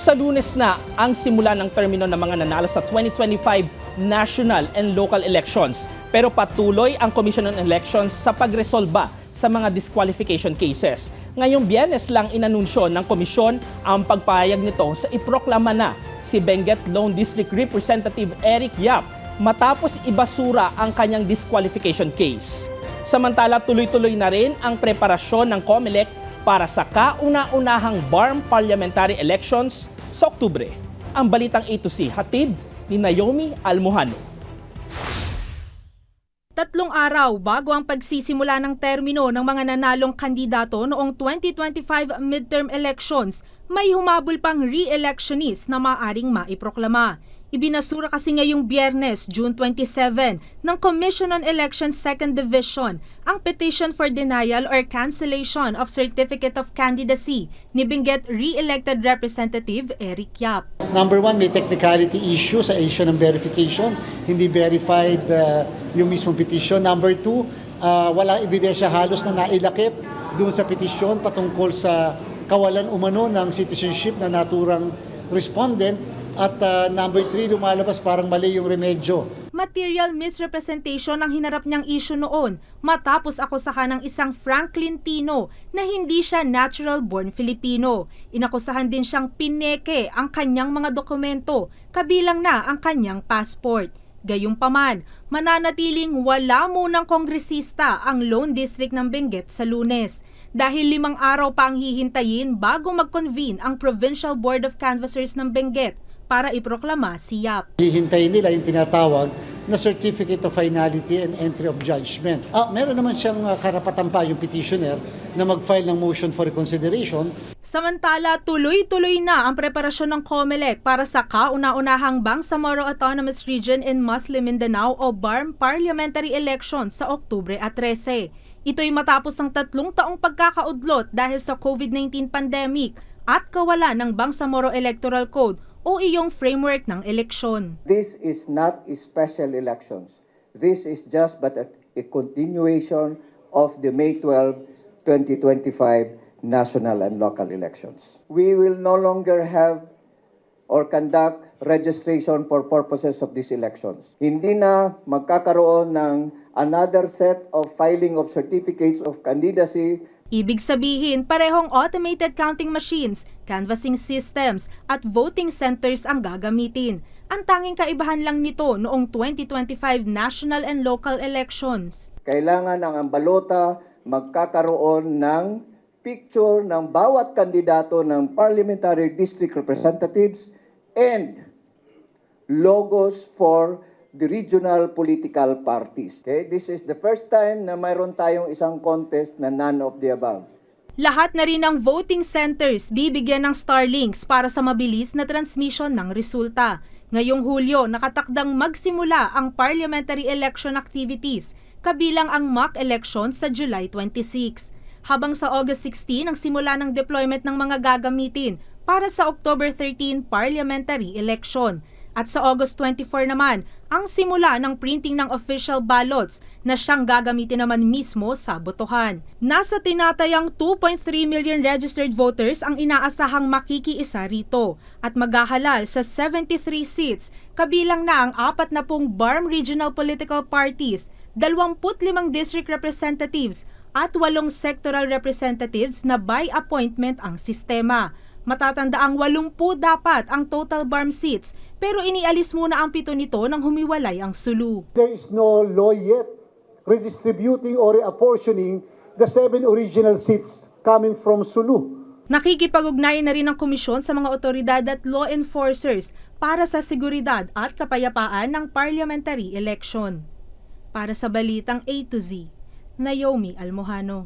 Sa Lunes na ang simula ng termino ng mga nanalo sa 2025 national and local elections. Pero patuloy ang Commission on Elections sa pagresolba sa mga disqualification cases. Ngayong Biyernes lang inanunsyo ng komisyon ang pagpahayag nito sa iproklama na si Benguet Lone District Representative Eric Yap matapos ibasura ang kanyang disqualification case. Samantala, tuloy-tuloy na rin ang preparasyon ng COMELEC para sa kauna-unahang BARM parliamentary elections sa Oktubre. Ang balitang A to C, hatid ni Naomi Almohano. 3 araw bago ang pagsisimula ng termino ng mga nanalong kandidato noong 2025 midterm elections, may humabol pang re-electionist na maaring maiproklama. Ibinasura kasi ngayong Biyernes, June 27, ng Commission on Elections 2nd Division ang petition for denial or cancellation of Certificate of Candidacy ni Benguet re-elected Representative Eric Yap. Number one, may technicality issue sa issue ng verification. Hindi verified yung mismong petition. Number two, walang ebidensya halos na nailakip doon sa petition patungkol sa kawalan umano ng citizenship na naturang respondent. At number 3, lumalabas parang mali yung remedyo. Material misrepresentation ang hinarap niyang issue noon matapos akusahan ng isang Franklin Tino na hindi siya natural-born Filipino. Inakusahan din siyang pineke ang kanyang mga dokumento, kabilang na ang kanyang passport. Gayunpaman, mananatiling wala munang kongresista ang Lone District ng Benguet sa Lunes. Dahil 5 araw pa ang hihintayin bago mag-convene ang Provincial Board of Canvassers ng Benguet para iproklama si Yap. Hihintayin nila yung tinatawag na Certificate of Finality and Entry of Judgment. Meron naman siyang karapatan pa yung petitioner na mag-file ng motion for reconsideration. Samantala, tuloy-tuloy na ang preparasyon ng COMELEC para sa kauna-unahang Bangsamoro Autonomous Region in Muslim Mindanao o BARM parliamentary election sa Oktubre 13. Ito'y matapos ang 3 taong pagkakaudlot dahil sa COVID-19 pandemic at kawalan ng Bangsamoro Electoral Code o iyong framework ng eleksyon. This is not a special elections. This is just but a continuation of the May 12, 2025 national and local elections. We will no longer have or conduct registration for purposes of these elections. Hindi na magkakaroon ng another set of filing of certificates of candidacy. Ibig sabihin, parehong automated counting machines, canvassing systems at voting centers ang gagamitin. Ang tanging kaibahan lang nito noong 2025 national and local elections. Kailangan ang balota magkakaroon ng picture ng bawat kandidato ng parliamentary district representatives and logos for the regional political parties. Okay? This is the first time na mayroon tayong isang contest na none of the above. Lahat na rin ng voting centers bibigyan ng Starlinks para sa mabilis na transmission ng resulta. Ngayong Hulyo, nakatakdang magsimula ang parliamentary election activities, kabilang ang mock election sa July 26. Habang sa August 16 ang simula ng deployment ng mga gagamitin para sa October 13 parliamentary election. At sa August 24 naman, ang simula ng printing ng official ballots na siyang gagamitin naman mismo sa botohan. Nasa tinatayang 2.3 million registered voters ang inaasahang makikiisa rito at maghahalal sa 73 seats, kabilang na ang 40 BARM regional political parties, 25 district representatives at 8 sectoral representatives na by appointment ang sistema. Matatandaang 80 dapat ang total BARM seats, pero inialis muna ang 7 nito nang humiwalay ang Sulu. There is no law yet redistributing or reapportioning the 7 original seats coming from Sulu. Nakikipag-ugnayan na rin ang komisyon sa mga otoridad at law enforcers para sa seguridad at kapayapaan ng parliamentary election. Para sa Balitang A to Z, Naomi Almohano.